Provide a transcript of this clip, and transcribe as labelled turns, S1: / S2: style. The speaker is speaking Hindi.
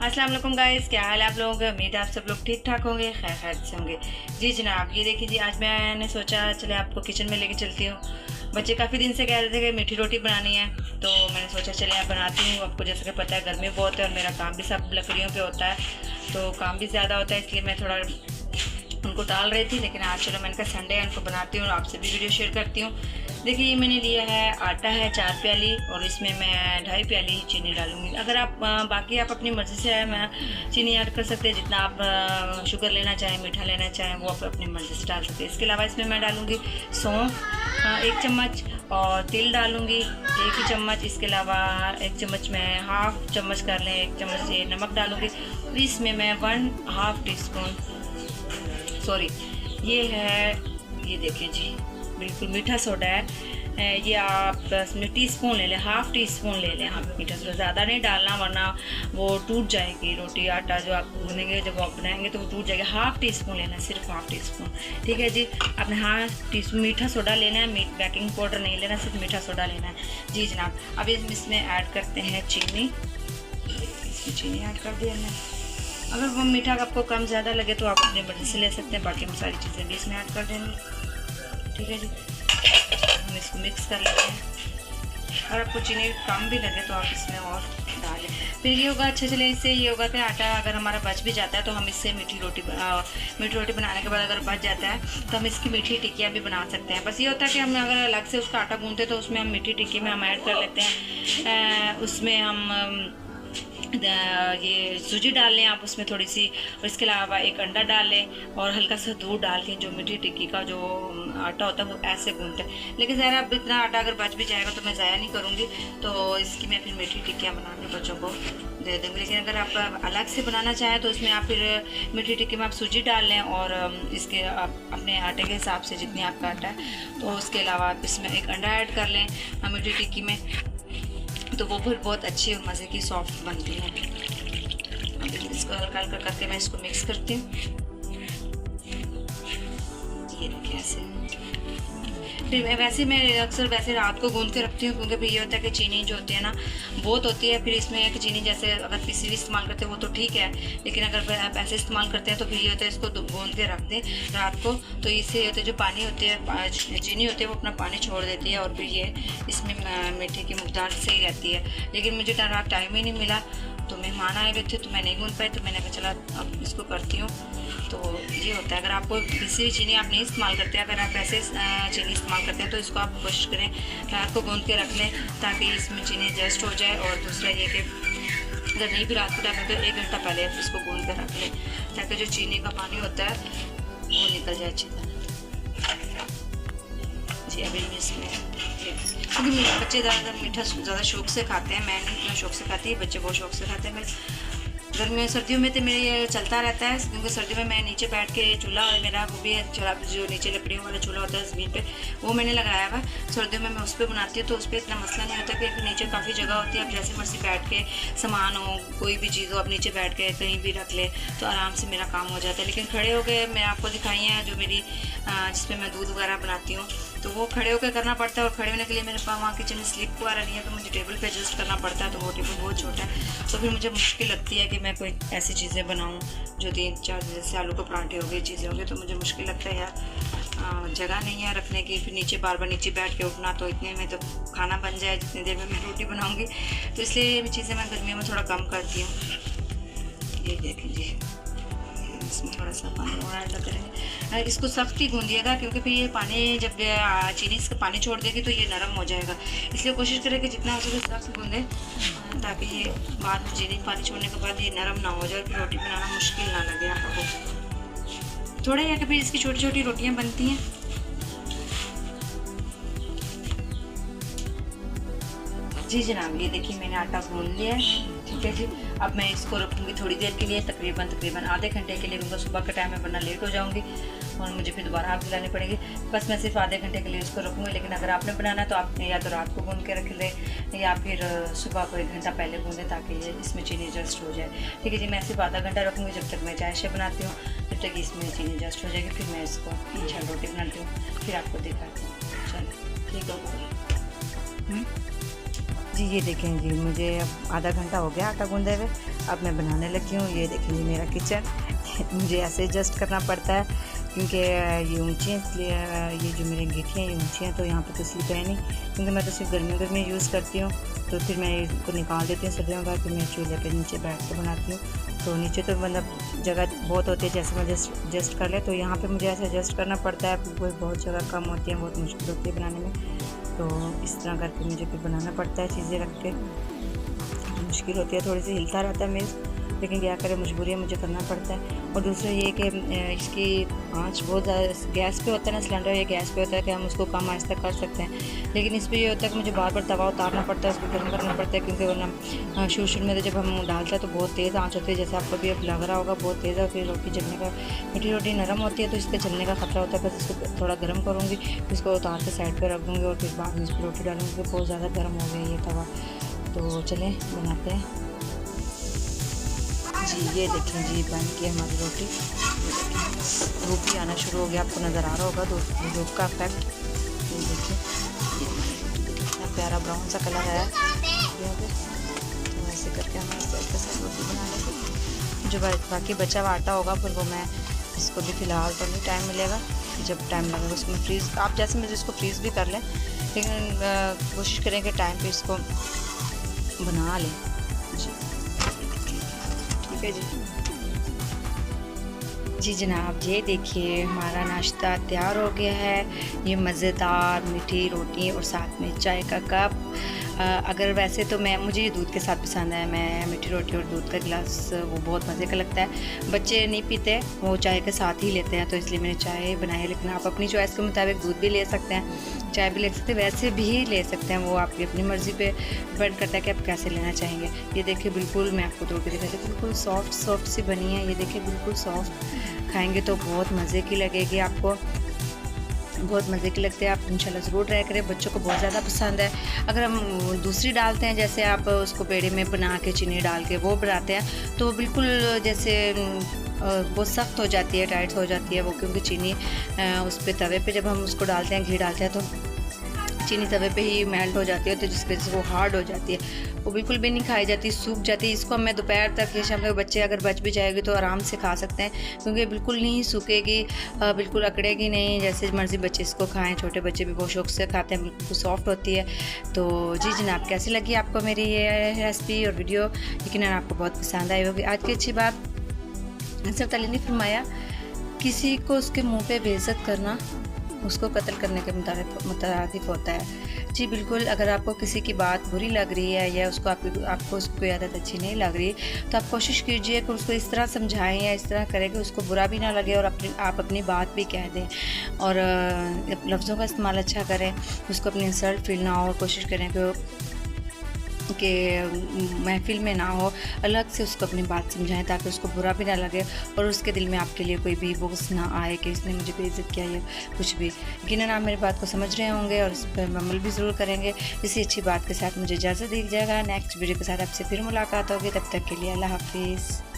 S1: अस्सलाम वालेकुम गाइस, क्या हाल है आप लोगों के। उम्मीद है आप सब लोग ठीक ठाक होंगे, खैर खैर से होंगे। जी जनाब, ये देखिए जी, आज मैंने सोचा चले आपको किचन में लेके चलती हूँ। बच्चे काफ़ी दिन से कह रहे थे कि मीठी रोटी बनानी है, तो मैंने सोचा चले आप बनाती हूँ। आपको जैसे कि पता है गर्मी बहुत है और मेरा काम भी सब लकड़ियों पे होता है, तो काम भी ज़्यादा होता है, इसलिए मैं थोड़ा उनको डाल रही थी। लेकिन आज चलो मैंने कहा संडे है, उनको बनाती हूँ और आपसे भी वीडियो शेयर करती हूँ। देखिए ये मैंने लिया है, आटा है 4 प्याली और इसमें मैं 2.5 प्याली चीनी डालूँगी। अगर आप बाकी आप अपनी मर्ज़ी से मैं चीनी ऐड कर सकते हैं, जितना आप शुगर लेना चाहें, मीठा लेना चाहें, वो आप अपनी मर्ज़ी से डाल सकते हैं। इसके अलावा इसमें मैं डालूँगी सौंफ 1 चम्मच और तिल डालूँगी 1 ही चम्मच। इसके अलावा 1 चम्मच में हाफ़ चम्मच कर लें, 1 चम्मच ये नमक डालूँगी। और इसमें मैं 1/2 टीस्पून सॉरी ये है, ये देखिए जी, बिल्कुल मीठा सोडा है। ये आप इसमें टीस्पून ले लें, 1/2 टीस्पून ले लें आप मीठा सोडा। ज़्यादा नहीं डालना वरना वो टूट जाएगी रोटी। आटा जो आप गूँधेंगे, जब आप बनाएंगे तो वो टूट जाएगा। 1/2 टीस्पून लेना है, सिर्फ 1/2 टीस्पून। ठीक है जी, आपने 1/2 टीस्पून मीठा सोडा लेना है, बेकिंग पाउडर नहीं लेना, सिर्फ मीठा सोडा लेना है। जी जनाब, अब इसमें ऐड करते हैं चीनी। इसमें चीनी ऐड कर दिया मैंने। अगर वो मीठा आपको कम ज़्यादा लगे तो आप अपनी मर्ज़ी से ले सकते हैं। बाकी हम सारी चीज़ें भी इसमें ऐड कर देंगे। ठीक है जी, हम इसको मिक्स कर लेते हैं। अगर आपको चीनी कम भी लगे तो आप इसमें और डालें। फिर ये होगा, अच्छा चले, इससे ये होगा कि आटा अगर हमारा बच भी जाता है तो हम इससे मीठी रोटी बनाने के बाद अगर बच जाता है तो हम इसकी मीठी टिक्कियाँ भी बना सकते हैं। बस ये होता है कि हम अगर अलग से उसका आटा गूँधते तो उसमें हम मीठी टिक्की में हम ऐड कर लेते हैं। उसमें हम ये सूजी डाल लें आप उसमें थोड़ी सी, और इसके अलावा 1 अंडा डाल लें और हल्का सा दूध डाल के जो मीठी टिक्की का जो आटा होता है वो ऐसे गूंथते हैं। लेकिन ज़रा अब इतना आटा अगर बच भी जाएगा तो मैं ज़ाया नहीं करूँगी, तो इसकी मैं फिर मीठी टिक्कियाँ बना के बच्चों को दे दूँगी। लेकिन अगर आप अलग से बनाना चाहें तो इसमें आप फिर मीठी टिक्की में आप सूजी डाल लें और इसके आप अपने आटे के हिसाब से जितनी आपका आटा है, तो उसके अलावा आप इसमें 1 अंडा ऐड कर लें मीठी टिक्की में, तो वो फिर बहुत अच्छी और मज़े की सॉफ्ट बनती है। अब इसको हल्का हल्का करके मैं इसको मिक्स करती हूँ। ये देखिए ऐसे। फिर वैसे मैं अक्सर वैसे रात को गूंद के रखती हूँ, क्योंकि फिर ये होता है कि चीनी जो होती है ना बहुत होती है। फिर इसमें एक चीनी जैसे अगर पिसी हुई इस्तेमाल करते हैं वो तो ठीक है, लेकिन अगर आप ऐसे इस्तेमाल करते हैं तो फिर ये होता है इसको गूंद के रख दें रात को, तो इससे होता है जो पानी होती है, चीनी होती है, वो अपना पानी छोड़ देती है और फिर ये इसमें मीठे की मकदार सही रहती है। लेकिन मुझे रात टाइम ही नहीं मिला, तो मेहमान आए हुए थे तो मैं नहीं गूंद पाई, तो मैंने कहा चला अब इसको करती हूँ। तो ये होता है, अगर आपको किसी भी चीनी आप नहीं इस्तेमाल करते, अगर आप ऐसे चीनी इस्तेमाल करते हैं तो इसको आप कोशिश करें रात को गूंद के रख लें, ताकि इसमें चीनी एडजस्ट हो जाए। और दूसरा ये कि अगर नहीं भी रात को टाइम है तो 1 घंटा पहले आप इसको गूंद के रख लें, ताकि जो चीनी का पानी होता है वो निकल जाए अच्छी तरह। जी अभी इसमें, क्योंकि बच्चे ज़्यादातर मीठा ज़्यादा शौक से खाते हैं, मैं नहीं इतना शौक से खाती, बच्चे बहुत शौक से खाते हैं। मैं गर्मियों सर्दियों में तो मेरे ये चलता रहता है, क्योंकि सर्दियों में मैं नीचे बैठ के चूल्हा और मेरा वो भी है चूल्हा, जो नीचे लकड़ियों वाला चूल्हा होता है ज़मीन पे, वो मैंने लगाया हुआ। सर्दियों में मैं उस पर बनाती हूँ तो उस पर इतना मसला नहीं होता, क्योंकि नीचे काफ़ी जगह होती है। आप जैसे मर्जी बैठ के सामान हो, कोई भी चीज़ हो, आप नीचे बैठ के कहीं भी रख ले तो आराम से मेरा काम हो जाता है। लेकिन खड़े होकर मैं आपको दिखाई है जो मेरी जिसमें मैं दूध वगैरह बनाती हूँ, तो वो खड़े होकर करना पड़ता है। और खड़े होने के लिए मेरे पास वहाँ किचन में स्लिप वगैरह नहीं है, तो मुझे टेबल पे एडजस्ट करना पड़ता है, तो वो टेबल बहुत छोटा है, तो फिर मुझे मुश्किल लगती है कि मैं कोई ऐसी चीज़ें बनाऊँ जो 3-4 जैसे आलू के पराठे हो गए, चीज़ें हो गई, तो मुझे मुश्किल लगता है यार, जगह नहीं है रखने की। फिर नीचे बार बार नीचे बैठ के उठना, तो इतने में तो खाना बन जाए जितनी देर में मैं रोटी बनाऊँगी, तो इसलिए ये चीज़ें मैं गर्मियों में थोड़ा कम करती हूँ। ये देख लीजिए, इसमें थोड़ा सा पानी और ऐड करेंगे। इसको सख्त ही गूंदिएगा, क्योंकि फिर ये पानी जब चीनी इसका पानी छोड़ देगी तो ये नरम हो जाएगा। इसलिए कोशिश करें कि जितना हो सके सख्त गूंदें, ताकि ये बाद में चीनी पानी छोड़ने के बाद ये नरम ना हो जाए, फिर रोटी बनाना मुश्किल ना लगे आपको। थोड़े या कि फिर इसकी छोटी छोटी रोटियाँ बनती हैं। जी जनाब, ये देखिए मैंने आटा गूंद लिया है। ठीक है जी, अब मैं इसको रखूँगी थोड़ी देर के लिए, तकरीबन आधे घंटे के लिए, क्योंकि सुबह का टाइम है वरना लेट हो जाऊँगी और मुझे फिर दोबारा आग जलानी पड़ेगी। बस मैं सिर्फ आधे घंटे के लिए इसको रखूँगी। लेकिन अगर आपने बनाना है तो आप या तो रात को गूंद के रख लें या फिर सुबह को 1 घंटा पहले गूंदें, ताकि ये इसमें चीनी एडजस्ट हो जाए। ठीक है जी, मैं सिर्फ आधा घंटा रखूँगी, जब तक मैं चाय बनाती हूँ, जब तक इसमें चीनी एडजस्ट हो जाएगी, फिर मैं इसको इंशाल्लाह रोटी बनाती हूँ, फिर आपको दिखाती हूँ। चलो ठीक है जी, ये देखें जी, मुझे अब आधा घंटा हो गया आटा गूंदे हुए, अब मैं बनाने लगी हूँ। ये देखिए मेरा किचन मुझे ऐसे एडजस्ट करना पड़ता है क्योंकि ये ऊंची हैं, इसलिए ये जो मेरी अंगीठियाँ ये ऊंची हैं, तो यहाँ पे तो स्लिप है नहीं, क्योंकि मैं तो सिर्फ गर्मियों में यूज़ करती हूँ। तो फिर मैं इसको निकाल देती हूँ सर्दियों का, फिर मैं चूल्हे पे नीचे बैठ के बनाती हूँ। तो नीचे तो मतलब जगह बहुत होती है, जैसे मैं एडजस्ट कर ले, तो यहाँ पे मुझे ऐसे एडजस्ट करना पड़ता है। कोई बहुत जगह कम होती है, बहुत मुश्किल होती है बनाने में, तो इस तरह करके मुझे फिर बनाना पड़ता है। चीज़ें रख के मुश्किल होती है, थोड़ी सी हिलता रहता है मेज़, लेकिन क्या करें, मजबूरी है, मुझे करना पड़ता है। और दूसरा ये कि इसकी आँच बहुत ज़्यादा गैस पे होता है ना, सिलेंडर ये गैस पे होता है कि हम उसको कम आँच तक कर सकते हैं, लेकिन इस पर ये होता है कि मुझे बार बार तवा उतारना पड़ता है, उसको गर्म करना पड़ता है, क्योंकि वरना शुरू में तो जब हम डालते हैं तो बहुत तेज़ आँच होती है, जैसे आपको भी अब लग रहा होगा बहुत तेज़ है। फिर रोटी जलने का, मीठी रोटी नरम होती है तो इसके जलने का खतरा होता है। बस इसको थोड़ा गर्म करूँगी, इसको उतार के साइड पर रख दूँगी और फिर बाद में इस पर रोटी डालूँगी। बहुत ज़्यादा गर्म हो गया ये तवा, तो चलें बनाते हैं जी। ये देखें जी, बन के हमारी रोटी, धूप भी आना शुरू हो गया, आपको नज़र आ रहा होगा धूप का इफेक्ट। ये देखिए कितना प्यारा ब्राउन सा कलर है यहाँ पे। तो ऐसे करके हम ऐसे रोटी बना लेंगे। जो बाकी बचा हुआ आटा होगा फिर वो मैं इसको भी फ़िलहाल तो नहीं टाइम मिलेगा, जब टाइम लगेगा उसमें फ्रीज़, आप जैसे मुझे इसको फ्रीज़ भी कर लें, लेकिन कोशिश करें कि टाइम पे इसको बना लें जी। ठीक है जी जनाब, ये देखिए हमारा नाश्ता तैयार हो गया है। ये मज़ेदार मीठी रोटी और साथ में चाय का कप। अगर वैसे तो मुझे ये दूध के साथ पसंद है, मैं मीठी रोटी और दूध का गिलास वो बहुत मज़े का लगता है। बच्चे नहीं पीते, वो चाय के साथ ही लेते हैं, तो इसलिए मैंने चाय बनाई है। लेकिन आप अपनी चॉइस के मुताबिक दूध भी ले सकते हैं, चाय भी ले सकते हैं, वैसे भी ले सकते हैं, वो आपकी अपनी मर्ज़ी पे डिपेंड करता है कि आप कैसे लेना चाहेंगे। ये देखिए बिल्कुल, मैं आपको तोड़ के दिखाती हूँ, बिल्कुल सॉफ्ट सी बनी है। ये देखिए बिल्कुल सॉफ्ट, खाएँगे तो बहुत मज़े की लगेगी आपको, बहुत मज़े की लगते हैं। आप इंशाल्लाह ज़रूर ट्राई करें, बच्चों को बहुत ज़्यादा पसंद है। अगर हम दूसरी डालते हैं, जैसे आप उसको पेड़े में बना के चीनी डाल के वो बनाते हैं, तो बिल्कुल जैसे वो सख्त हो जाती है, टाइट हो जाती है वो, क्योंकि चीनी उस पर तवे पे जब हम उसको डालते हैं, घी डालते हैं, तो चीनी तवे पे ही मेल्ट हो जाती है, तो जिसकी वजह से वो हार्ड हो जाती है, वो बिल्कुल भी नहीं खाई जाती, सूख जाती है। इसको मैं दोपहर तक या शाम तक, बच्चे अगर बच भी जाएगी तो आराम से खा सकते हैं, क्योंकि बिल्कुल नहीं सूखेगी, बिल्कुल अकड़ेगी नहीं, जैसे मर्ज़ी बच्चे इसको खाएं। छोटे बच्चे भी बहुत शौक से खाते हैं, बिल्कुल सॉफ्ट होती है। तो जी जनाब, कैसी लगी आपको मेरी ये रेसिपी और वीडियो? यकीनन आपको बहुत पसंद आई होगी। आज की अच्छी बात, हज़रत अली ने फरमाया, किसी को उसके मुँह पर बेइज्जत करना उसको कत्ल करने के मुतादिफ होता है। जी बिल्कुल, अगर आपको किसी की बात बुरी लग रही है या आपको उसकी आदत अच्छी नहीं लग रही, तो आप कोशिश कीजिए कि उसको इस तरह समझाएं या इस तरह करें कि उसको बुरा भी ना लगे और आप अपनी बात भी कह दें, और लफ्ज़ों का इस्तेमाल अच्छा करें, उसको अपनी इंसल्ट फील ना हो। कोशिश करें कि महफ़िल में ना हो, अलग से उसको अपनी बात समझाएं ताकि उसको बुरा भी ना लगे और उसके दिल में आपके लिए कोई भी बुग़्ज़ ना आए कि इसने मुझे बेइज्जत किया या कुछ भी। यकीनन आप मेरी बात को समझ रहे होंगे और इस पर अमल भी ज़रूर करेंगे। इसी अच्छी बात के साथ मुझे इजाज़त दी जाएगा। नेक्स्ट वीडियो के साथ आपसे फिर मुलाकात होगी, तब तक के लिए अल्लाह हाफ़िज़।